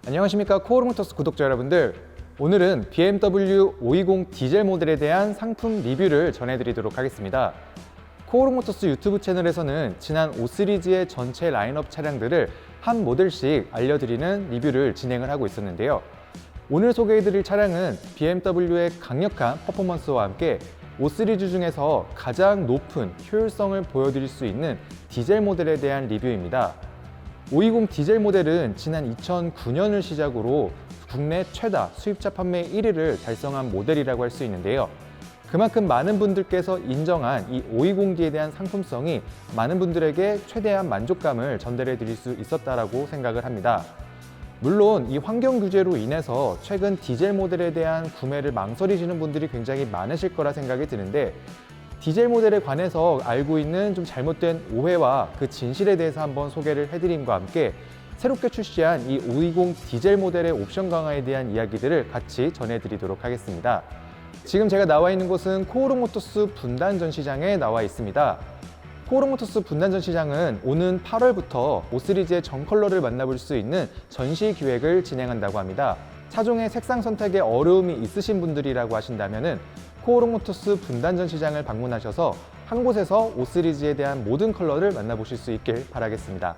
안녕하십니까, 코오롱모터스 구독자 여러분들. 오늘은 BMW 520 디젤 모델에 대한 상품 리뷰를 전해드리도록 하겠습니다. 코오롱모터스 유튜브 채널에서는 지난 5 시리즈의 전체 라인업 차량들을 한 모델씩 알려드리는 리뷰를 진행을 하고 있었는데요. 오늘 소개해드릴 차량은 BMW의 강력한 퍼포먼스와 함께 5 시리즈 중에서 가장 높은 효율성을 보여드릴 수 있는 디젤 모델에 대한 리뷰입니다. 520 디젤 모델은 지난 2009년을 시작으로 국내 최다 수입차 판매 1위를 달성한 모델이라고 할 수 있는데요. 그만큼 많은 분들께서 인정한 이 520D에 대한 상품성이 많은 분들에게 최대한 만족감을 전달해 드릴 수 있었다라고 생각을 합니다. 물론 이 환경 규제로 인해서 최근 디젤 모델에 대한 구매를 망설이시는 분들이 굉장히 많으실 거라 생각이 드는데, 디젤 모델에 관해서 알고 있는 좀 잘못된 오해와 그 진실에 대해서 한번 소개를 해드림과 함께 새롭게 출시한 이 520 디젤 모델의 옵션 강화에 대한 이야기들을 같이 전해드리도록 하겠습니다. 지금 제가 나와 있는 곳은 코오롱모터스 분단 전시장에 나와 있습니다. 코오롱모터스 분단 전시장은 오는 8월부터 5 시리즈의 전 컬러를 만나볼 수 있는 전시 기획을 진행한다고 합니다. 차종의 색상 선택에 어려움이 있으신 분들이라고 하신다면 코오롱모터스 분단 전시장을 방문하셔서 한 곳에서 5 시리즈에 대한 모든 컬러를 만나보실 수 있길 바라겠습니다.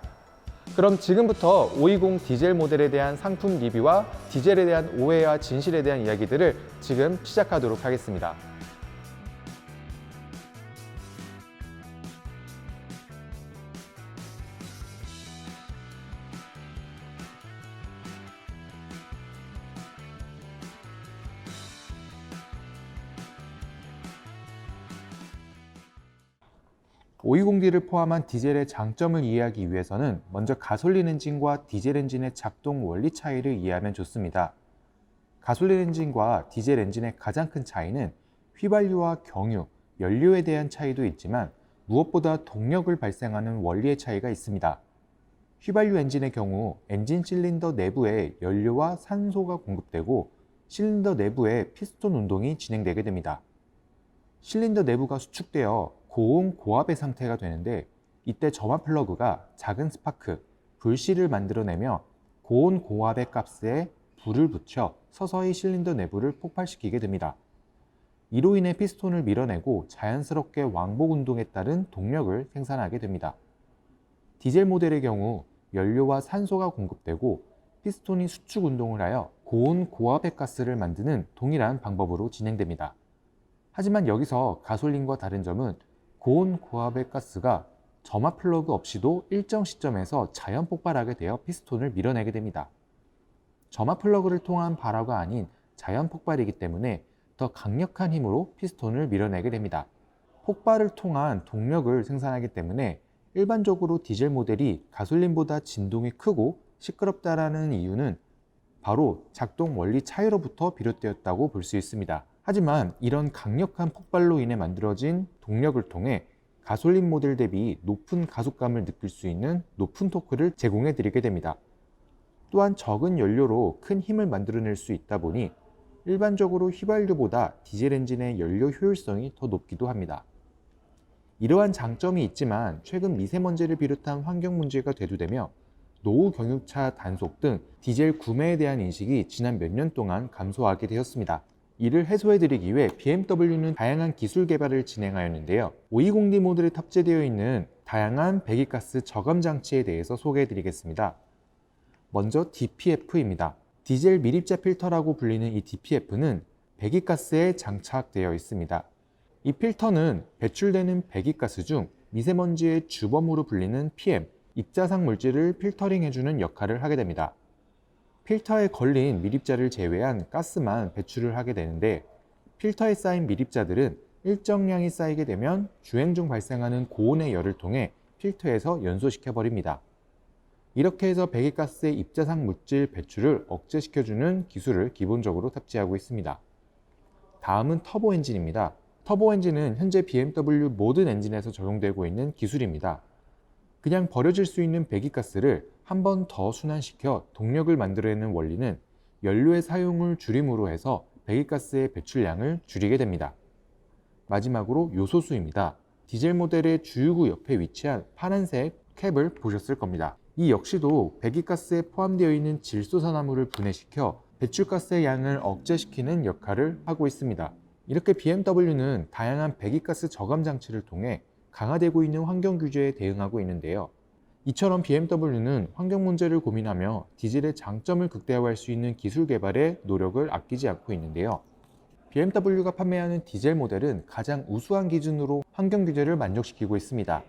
그럼 지금부터 520 디젤 모델에 대한 상품 리뷰와 디젤에 대한 오해와 진실에 대한 이야기들을 지금 시작하도록 하겠습니다. 520D를 포함한 디젤의 장점을 이해하기 위해서는 먼저 가솔린 엔진과 디젤 엔진의 작동 원리 차이를 이해하면 좋습니다. 가솔린 엔진과 디젤 엔진의 가장 큰 차이는 휘발유와 경유, 연료에 대한 차이도 있지만 무엇보다 동력을 발생하는 원리의 차이가 있습니다. 휘발유 엔진의 경우 엔진 실린더 내부에 연료와 산소가 공급되고 실린더 내부에 피스톤 운동이 진행되게 됩니다. 실린더 내부가 수축되어 고온 고압의 상태가 되는데, 이때 점화 플러그가 작은 스파크, 불씨를 만들어내며 고온 고압의 값에 불을 붙여 서서히 실린더 내부를 폭발시키게 됩니다. 이로 인해 피스톤을 밀어내고 자연스럽게 왕복 운동에 따른 동력을 생산하게 됩니다. 디젤 모델의 경우 연료와 산소가 공급되고 피스톤이 수축 운동을 하여 고온 고압의 가스를 만드는 동일한 방법으로 진행됩니다. 하지만 여기서 가솔린과 다른 점은 고온 고압의 가스가 점화 플러그 없이도 일정 시점에서 자연 폭발하게 되어 피스톤을 밀어내게 됩니다. 점화 플러그를 통한 발화가 아닌 자연 폭발이기 때문에 더 강력한 힘으로 피스톤을 밀어내게 됩니다. 폭발을 통한 동력을 생산하기 때문에 일반적으로 디젤 모델이 가솔린보다 진동이 크고 시끄럽다라는 이유는 바로 작동 원리 차이로부터 비롯되었다고 볼 수 있습니다. 하지만 이런 강력한 폭발로 인해 만들어진 동력을 통해 가솔린 모델 대비 높은 가속감을 느낄 수 있는 높은 토크를 제공해 드리게 됩니다. 또한 적은 연료로 큰 힘을 만들어낼 수 있다 보니 일반적으로 휘발유보다 디젤 엔진의 연료 효율성이 더 높기도 합니다. 이러한 장점이 있지만 최근 미세먼지를 비롯한 환경 문제가 대두되며 노후 경유차 단속 등 디젤 구매에 대한 인식이 지난 몇 년 동안 감소하게 되었습니다. 이를 해소해드리기 위해 BMW는 다양한 기술 개발을 진행하였는데요. 520D 모델에 탑재되어 있는 다양한 배기가스 저감 장치에 대해서 소개해드리겠습니다. 먼저 DPF입니다. 디젤 미립자 필터라고 불리는 이 DPF는 배기가스에 장착되어 있습니다. 이 필터는 배출되는 배기가스 중 미세먼지의 주범으로 불리는 PM, 입자상 물질을 필터링해주는 역할을 하게 됩니다. 필터에 걸린 미립자를 제외한 가스만 배출을 하게 되는데, 필터에 쌓인 미립자들은 일정량이 쌓이게 되면 주행 중 발생하는 고온의 열을 통해 필터에서 연소시켜 버립니다. 이렇게 해서 배기가스의 입자상 물질 배출을 억제시켜주는 기술을 기본적으로 탑재하고 있습니다. 다음은 터보 엔진입니다. 터보 엔진은 현재 BMW 모든 엔진에서 적용되고 있는 기술입니다. 그냥 버려질 수 있는 배기가스를 한 번 더 순환시켜 동력을 만들어내는 원리는 연료의 사용을 줄임으로 해서 배기가스의 배출량을 줄이게 됩니다. 마지막으로 요소수입니다. 디젤 모델의 주유구 옆에 위치한 파란색 캡을 보셨을 겁니다. 이 역시도 배기가스에 포함되어 있는 질소산화물을 분해시켜 배출가스의 양을 억제시키는 역할을 하고 있습니다. 이렇게 BMW는 다양한 배기가스 저감 장치를 통해 강화되고 있는 환경 규제에 대응하고 있는데요. 이처럼 BMW는 환경 문제를 고민하며 디젤의 장점을 극대화할 수 있는 기술 개발에 노력을 아끼지 않고 있는데요. BMW가 판매하는 디젤 모델은 가장 우수한 기준으로 환경 규제를 만족시키고 있습니다.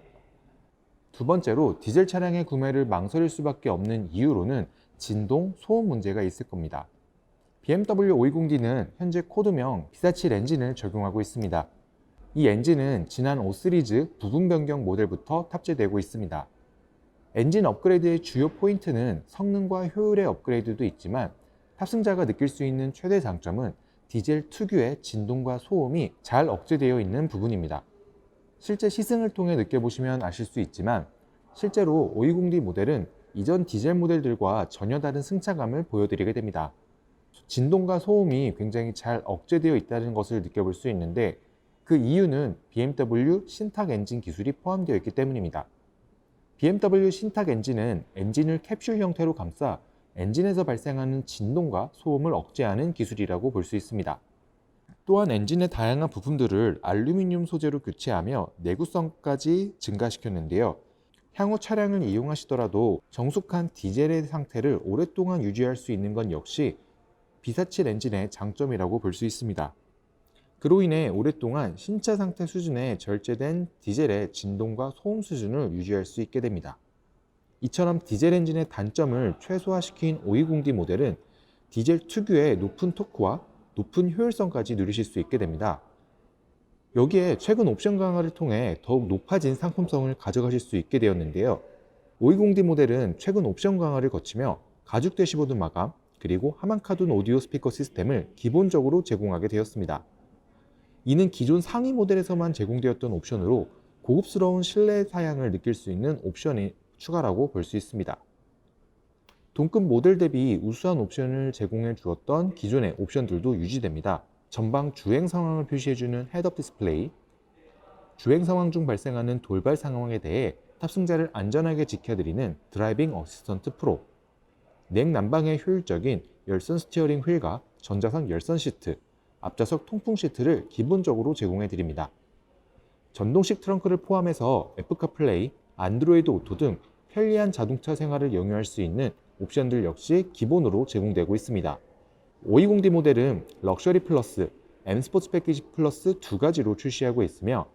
두 번째로 디젤 차량의 구매를 망설일 수밖에 없는 이유로는 진동, 소음 문제가 있을 겁니다. BMW 520D는 현재 코드명 B47 엔진을 적용하고 있습니다. 이 엔진은 지난 5 시리즈 부분 변경 모델부터 탑재되고 있습니다. 엔진 업그레이드의 주요 포인트는 성능과 효율의 업그레이드도 있지만 탑승자가 느낄 수 있는 최대 장점은 디젤 특유의 진동과 소음이 잘 억제되어 있는 부분입니다. 실제 시승을 통해 느껴보시면 아실 수 있지만 실제로 520D 모델은 이전 디젤 모델들과 전혀 다른 승차감을 보여드리게 됩니다. 진동과 소음이 굉장히 잘 억제되어 있다는 것을 느껴볼 수 있는데 그 이유는 BMW 신탁 엔진 기술이 포함되어 있기 때문입니다. BMW 신탁 엔진은 엔진을 캡슐 형태로 감싸 엔진에서 발생하는 진동과 소음을 억제하는 기술이라고 볼 수 있습니다. 또한 엔진의 다양한 부품들을 알루미늄 소재로 교체하며 내구성까지 증가시켰는데요. 향후 차량을 이용하시더라도 정숙한 디젤의 상태를 오랫동안 유지할 수 있는 건 역시 B47 엔진의 장점이라고 볼 수 있습니다. 그로 인해 오랫동안 신차 상태 수준에 절제된 디젤의 진동과 소음 수준을 유지할 수 있게 됩니다. 이처럼 디젤 엔진의 단점을 최소화시킨 520D 모델은 디젤 특유의 높은 토크와 높은 효율성까지 누리실 수 있게 됩니다. 여기에 최근 옵션 강화를 통해 더욱 높아진 상품성을 가져가실 수 있게 되었는데요. 520D 모델은 최근 옵션 강화를 거치며 가죽 대시보드 마감, 그리고 하만카돈 오디오 스피커 시스템을 기본적으로 제공하게 되었습니다. 이는 기존 상위 모델에서만 제공되었던 옵션으로 고급스러운 실내 사양을 느낄 수 있는 옵션이 추가라고 볼 수 있습니다. 동급 모델 대비 우수한 옵션을 제공해 주었던 기존의 옵션들도 유지됩니다. 전방 주행 상황을 표시해주는 헤드업 디스플레이, 주행 상황 중 발생하는 돌발 상황에 대해 탑승자를 안전하게 지켜드리는 드라이빙 어시스턴트 프로, 냉난방에 효율적인 열선 스티어링 휠과 전자석 열선 시트, 앞좌석 통풍 시트를 기본적으로 제공해 드립니다. 전동식 트렁크를 포함해서 애플카플레이, 안드로이드 오토 등 편리한 자동차 생활을 영위할 수 있는 옵션들 역시 기본으로 제공되고 있습니다. 520D 모델은 럭셔리 플러스, M 스포츠 패키지 플러스 두 가지로 출시하고 있으며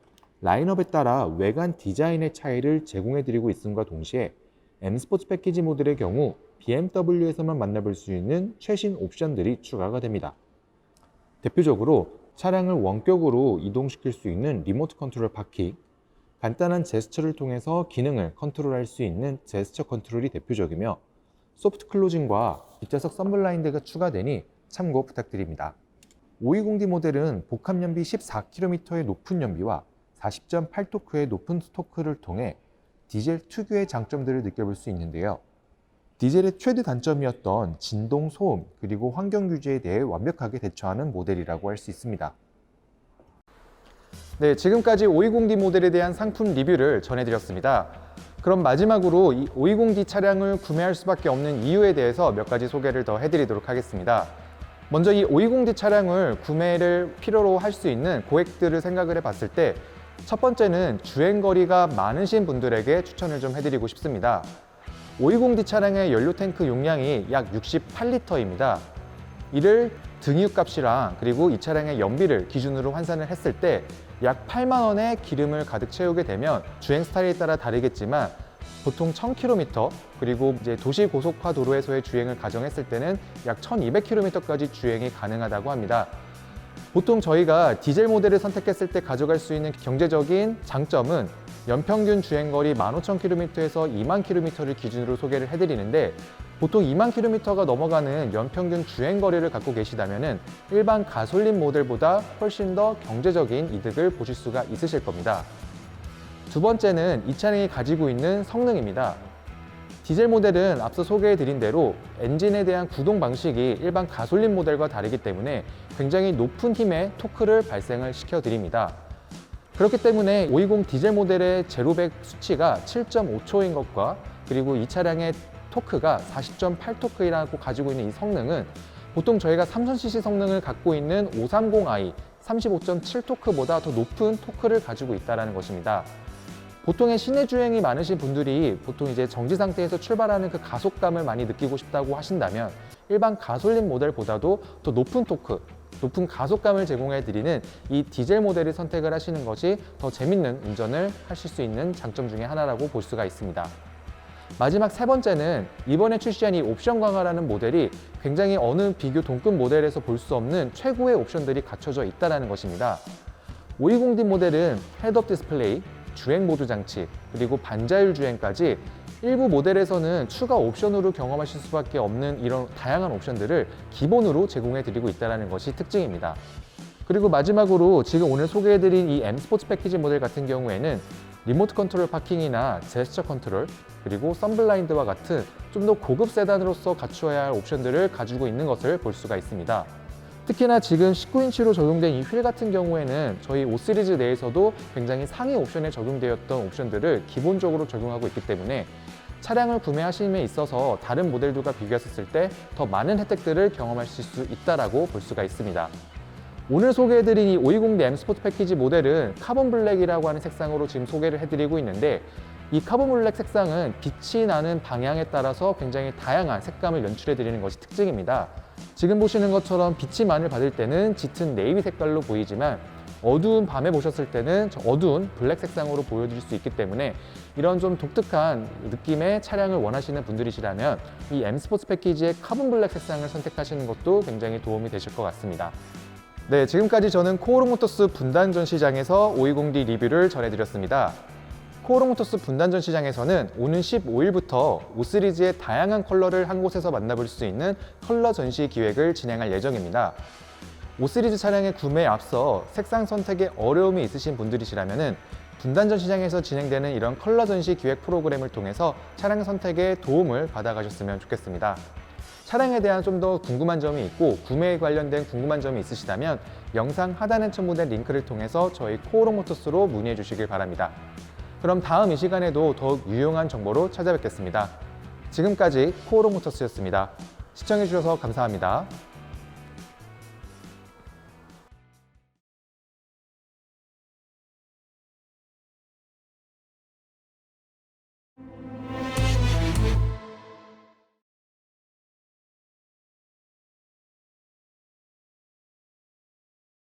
라인업에 따라 외관 디자인의 차이를 제공해 드리고 있음과 동시에 M 스포츠 패키지 모델의 경우 BMW에서만 만나볼 수 있는 최신 옵션들이 추가가 됩니다. 대표적으로 차량을 원격으로 이동시킬 수 있는 리모트 컨트롤 파킹, 간단한 제스처를 통해서 기능을 컨트롤할 수 있는 제스처 컨트롤이 대표적이며 소프트 클로징과 뒷좌석 썬블라인드가 추가되니 참고 부탁드립니다. 520D 모델은 복합 연비 14km의 높은 연비와 40.8토크의 높은 토크를 통해 디젤 특유의 장점들을 느껴볼 수 있는데요. 디젤의 최대 단점이었던 진동, 소음, 그리고 환경 규제에 대해 완벽하게 대처하는 모델이라고 할 수 있습니다. 네, 지금까지 520D 모델에 대한 상품 리뷰를 전해드렸습니다. 그럼 마지막으로 이 520D 차량을 구매할 수밖에 없는 이유에 대해서 몇 가지 소개를 더 해드리도록 하겠습니다. 먼저 이 520D 차량을 구매를 필요로 할 수 있는 고객들을 생각을 해봤을 때 첫 번째는 주행거리가 많으신 분들에게 추천을 좀 해드리고 싶습니다. 520D 차량의 연료 탱크 용량이 약 68리터입니다. 이를 등유값이랑 그리고 이 차량의 연비를 기준으로 환산을 했을 때 약 8만 원의 기름을 가득 채우게 되면 주행 스타일에 따라 다르겠지만 보통 1000km 그리고 이제 도시 고속화 도로에서의 주행을 가정했을 때는 약 1200km까지 주행이 가능하다고 합니다. 보통 저희가 디젤 모델을 선택했을 때 가져갈 수 있는 경제적인 장점은 연평균 주행거리 15,000km에서 2만 km를 기준으로 소개를 해드리는데 보통 2만 km가 넘어가는 연평균 주행거리를 갖고 계시다면 일반 가솔린 모델보다 훨씬 더 경제적인 이득을 보실 수가 있으실 겁니다. 두 번째는 이 차량이 가지고 있는 성능입니다. 디젤 모델은 앞서 소개해드린 대로 엔진에 대한 구동 방식이 일반 가솔린 모델과 다르기 때문에 굉장히 높은 힘의 토크를 발생을 시켜드립니다. 그렇기 때문에 520 디젤 모델의 제로백 수치가 7.5초인 것과 그리고 이 차량의 토크가 40.8토크라고 가지고 있는 이 성능은 보통 저희가 3000cc 성능을 갖고 있는 530i 35.7토크보다 더 높은 토크를 가지고 있다는 것입니다. 보통의 시내 주행이 많으신 분들이 보통 이제 정지 상태에서 출발하는 그 가속감을 많이 느끼고 싶다고 하신다면 일반 가솔린 모델보다도 더 높은 토크, 높은 가속감을 제공해 드리는 이 디젤 모델을 선택을 하시는 것이 더 재밌는 운전을 하실 수 있는 장점 중에 하나라고 볼 수가 있습니다. 마지막 세 번째는 이번에 출시한 이 옵션 강화라는 모델이 굉장히 어느 비교 동급 모델에서 볼 수 없는 최고의 옵션들이 갖춰져 있다는 것입니다. 520D 모델은 헤드업 디스플레이, 주행 모드 장치, 그리고 반자율 주행까지 일부 모델에서는 추가 옵션으로 경험하실 수밖에 없는 이런 다양한 옵션들을 기본으로 제공해 드리고 있다는 것이 특징입니다. 그리고 마지막으로 지금 오늘 소개해드린 이 M 스포츠 패키지 모델 같은 경우에는 리모트 컨트롤 파킹이나 제스처 컨트롤, 그리고 선블라인드와 같은 좀 더 고급 세단으로서 갖추어야 할 옵션들을 가지고 있는 것을 볼 수가 있습니다. 특히나 지금 19인치로 적용된 이 휠 같은 경우에는 저희 5 시리즈 내에서도 굉장히 상위 옵션에 적용되었던 옵션들을 기본적으로 적용하고 있기 때문에 차량을 구매하심에 있어서 다른 모델들과 비교했을 때 더 많은 혜택들을 경험하실 수 있다고 볼 수가 있습니다. 오늘 소개해드린 이 520D M 스포츠 패키지 모델은 카본 블랙이라고 하는 색상으로 지금 소개를 해드리고 있는데 이 카본 블랙 색상은 빛이 나는 방향에 따라서 굉장히 다양한 색감을 연출해드리는 것이 특징입니다. 지금 보시는 것처럼 빛이 많이 받을 때는 짙은 네이비 색깔로 보이지만 어두운 밤에 보셨을 때는 어두운 블랙 색상으로 보여드릴 수 있기 때문에 이런 좀 독특한 느낌의 차량을 원하시는 분들이시라면 이 M 스포츠 패키지의 카본 블랙 색상을 선택하시는 것도 굉장히 도움이 되실 것 같습니다. 네, 지금까지 저는 코오롱 모터스 분단 전시장에서 520D 리뷰를 전해드렸습니다. 코오롱 모터스 분단 전시장에서는 오는 15일부터 5 시리즈의 다양한 컬러를 한 곳에서 만나볼 수 있는 컬러 전시 기획을 진행할 예정입니다. 5 시리즈 차량의 구매에 앞서 색상 선택에 어려움이 있으신 분들이시라면 분단 전시장에서 진행되는 이런 컬러 전시 기획 프로그램을 통해서 차량 선택에 도움을 받아가셨으면 좋겠습니다. 차량에 대한 좀 더 궁금한 점이 있고 구매에 관련된 궁금한 점이 있으시다면 영상 하단에 첨부된 링크를 통해서 저희 코오롱 모터스로 문의해 주시길 바랍니다. 그럼 다음 이 시간에도 더욱 유용한 정보로 찾아뵙겠습니다. 지금까지 코오롱 모터스였습니다. 시청해 주셔서 감사합니다.